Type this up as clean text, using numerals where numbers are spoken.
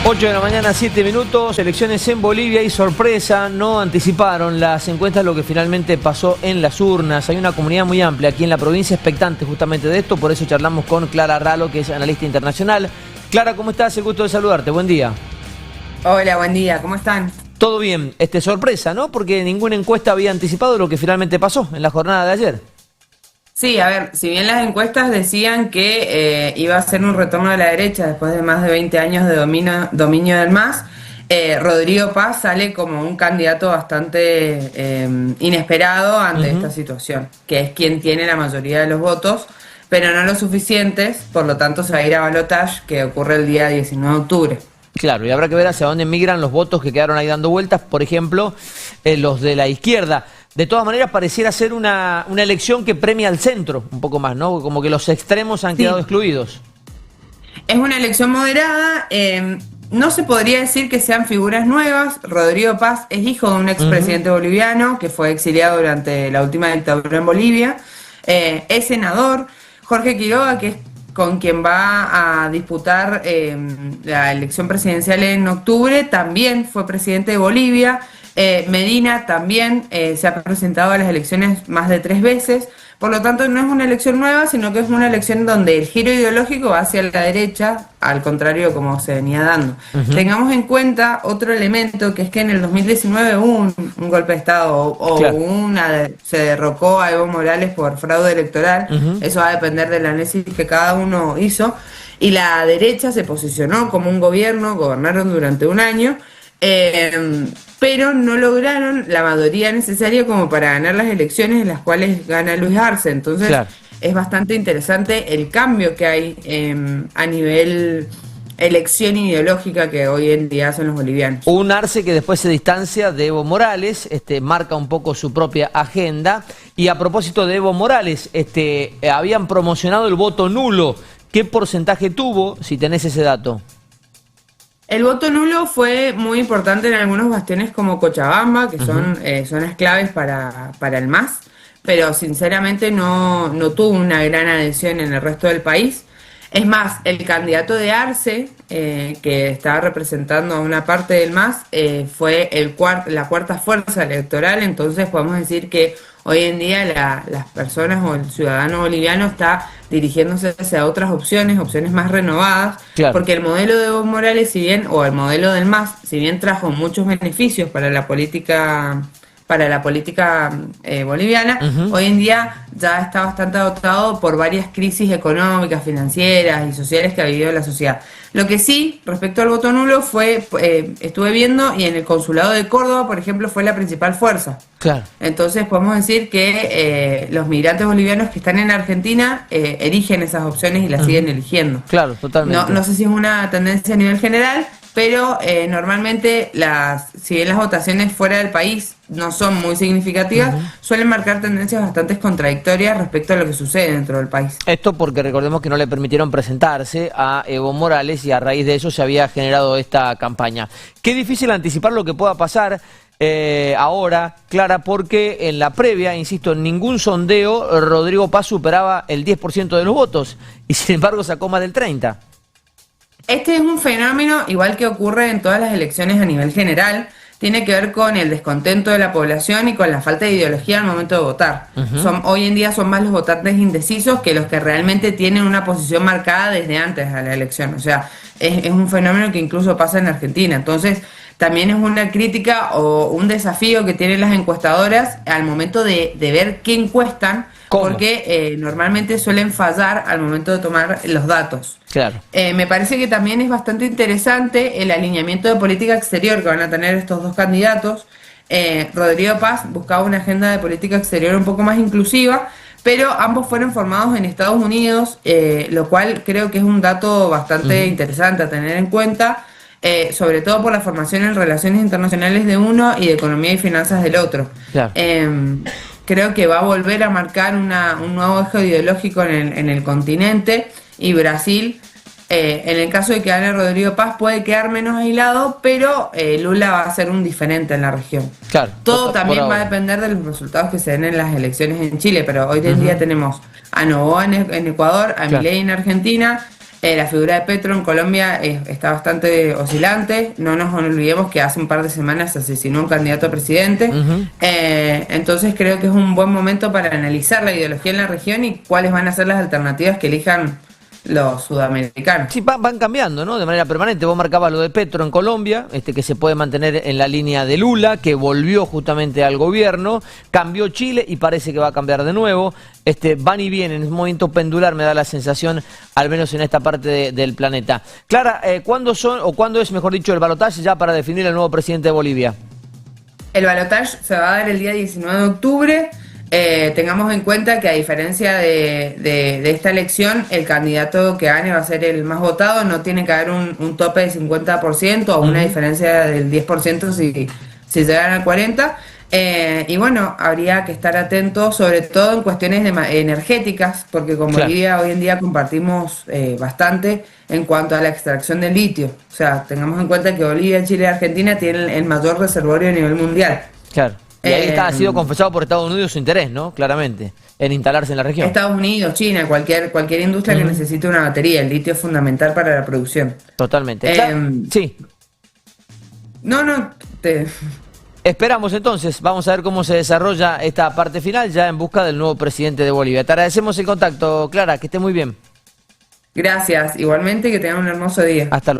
8 de la mañana, 7 minutos, elecciones en Bolivia y sorpresa, no anticiparon las encuestas lo que finalmente pasó en las urnas. Hay una comunidad muy amplia aquí en la provincia expectante justamente de esto, por eso charlamos con Clara Ralo, que es analista internacional. Clara, ¿cómo estás? El gusto de saludarte, buen día. Hola, buen día, ¿cómo están? Todo bien, sorpresa, ¿no? Porque ninguna encuesta había anticipado lo que finalmente pasó en la jornada de ayer. Sí, a ver, si bien las encuestas decían que iba a ser un retorno de la derecha después de más de 20 años de dominio del MAS, Rodrigo Paz sale como un candidato bastante inesperado ante esta situación, que es quien tiene la mayoría de los votos, pero no los suficientes, por lo tanto se va a ir a balotaje, que ocurre el día 19 de octubre. Claro, y habrá que ver hacia dónde migran los votos que quedaron ahí dando vueltas, por ejemplo, los de la izquierda. De todas maneras, pareciera ser una elección que premia al centro un poco más, ¿no? Como que los extremos han quedado excluidos. Es una elección moderada, no se podría decir que sean figuras nuevas. Rodrigo Paz es hijo de un expresidente boliviano que fue exiliado durante la última dictadura en Bolivia. Es senador. Jorge Quiroga, que es con quien va a disputar la elección presidencial en octubre, también fue presidente de Bolivia. Medina también se ha presentado a las elecciones más de 3 veces, por lo tanto no es una elección nueva, sino que es una elección donde el giro ideológico va hacia la derecha, al contrario de como se venía dando. Tengamos en cuenta otro elemento, que es que en el 2019 hubo un golpe de Estado se derrocó a Evo Morales por fraude electoral. Eso va a depender del análisis que cada uno hizo, y la derecha se posicionó como un gobierno, gobernaron durante un año, pero no lograron la mayoría necesaria como para ganar las elecciones en las cuales gana Luis Arce. Entonces es bastante interesante el cambio que hay a nivel elección ideológica que hoy en día hacen los bolivianos. Un Arce que después se distancia de Evo Morales, marca un poco su propia agenda. Y a propósito de Evo Morales, habían promocionado el voto nulo. ¿Qué porcentaje tuvo, si tenés ese dato? El voto nulo fue muy importante en algunos bastiones como Cochabamba, que son zonas claves para el MAS, pero sinceramente no tuvo una gran adhesión en el resto del país. Es más, el candidato de Arce, que estaba representando a una parte del MAS, fue la cuarta fuerza electoral. Entonces podemos decir que hoy en día las personas o el ciudadano boliviano está dirigiéndose hacia otras opciones más renovadas, porque el modelo de Evo Morales, el modelo del MAS, si bien trajo muchos beneficios para la política boliviana, hoy en día ya está bastante agotado por varias crisis económicas, financieras y sociales que ha vivido la sociedad. Lo que sí, respecto al voto nulo, estuve viendo, y en el consulado de Córdoba, por ejemplo, fue la principal fuerza. Claro. Entonces podemos decir que los migrantes bolivianos que están en Argentina eligen esas opciones y las siguen eligiendo. Claro, totalmente. No sé si es una tendencia a nivel general, pero normalmente si bien las votaciones fuera del país no son muy significativas, suelen marcar tendencias bastante contradictorias respecto a lo que sucede dentro del país. Esto porque recordemos que no le permitieron presentarse a Evo Morales y a raíz de eso se había generado esta campaña. Qué difícil anticipar lo que pueda pasar ahora, Clara, porque en la previa, insisto, en ningún sondeo Rodrigo Paz superaba el 10% de los votos y sin embargo sacó más del 30%. Este es un fenómeno igual que ocurre en todas las elecciones a nivel general. Tiene que ver con el descontento de la población y con la falta de ideología al momento de votar. Hoy en día son más los votantes indecisos que los que realmente tienen una posición marcada desde antes de la elección. O sea, es un fenómeno que incluso pasa en Argentina. Entonces, también es una crítica o un desafío que tienen las encuestadoras al momento de ver qué encuestan, porque normalmente suelen fallar al momento de tomar los datos. Claro. Me parece que también es bastante interesante el alineamiento de política exterior que van a tener estos dos candidatos. Rodrigo Paz buscaba una agenda de política exterior un poco más inclusiva, pero ambos fueron formados en Estados Unidos, lo cual creo que es un dato bastante interesante a tener en cuenta, sobre todo por la formación en relaciones internacionales de uno y de economía y finanzas del otro. Claro. Creo que va a volver a marcar un nuevo eje ideológico en el continente, y Brasil, en el caso de que gane Rodrigo Paz, puede quedar menos aislado, pero Lula va a ser un diferente en la región. Claro, todo también va a depender de los resultados que se den en las elecciones en Chile, pero hoy en día tenemos a Noboa en Ecuador, a Milei en Argentina, La figura de Petro en Colombia está bastante oscilante. No nos olvidemos que hace un par de semanas asesinó a un candidato a presidente. Entonces creo que es un buen momento para analizar la ideología en la región y cuáles van a ser las alternativas que elijan los sudamericanos. Sí, van cambiando, ¿no? De manera permanente. Vos marcabas lo de Petro en Colombia, que se puede mantener en la línea de Lula, que volvió justamente al gobierno, cambió Chile y parece que va a cambiar de nuevo. Van y vienen, es un movimiento pendular, me da la sensación, al menos en esta parte del planeta. Clara, ¿cuándo es, mejor dicho, el balotaje ya para definir el nuevo presidente de Bolivia? El balotaje se va a dar el día 19 de octubre. Tengamos en cuenta que a diferencia de esta elección, el candidato que gane va a ser el más votado, no tiene que haber un tope del 50% o una diferencia del 10% si llegan al 40%. Y bueno, habría que estar atentos sobre todo en cuestiones energéticas, porque con Bolivia hoy en día compartimos bastante en cuanto a la extracción de litio. O sea, tengamos en cuenta que Bolivia, Chile y Argentina tienen el mayor reservorio a nivel mundial. Claro. Y ahí ha sido confesado por Estados Unidos su interés, ¿no? Claramente, en instalarse en la región. Estados Unidos, China, cualquier industria que necesite una batería. El litio es fundamental para la producción. Totalmente. Sí. Esperamos entonces, vamos a ver cómo se desarrolla esta parte final ya en busca del nuevo presidente de Bolivia. Te agradecemos el contacto, Clara, que esté muy bien. Gracias, igualmente que tengan un hermoso día. Hasta luego.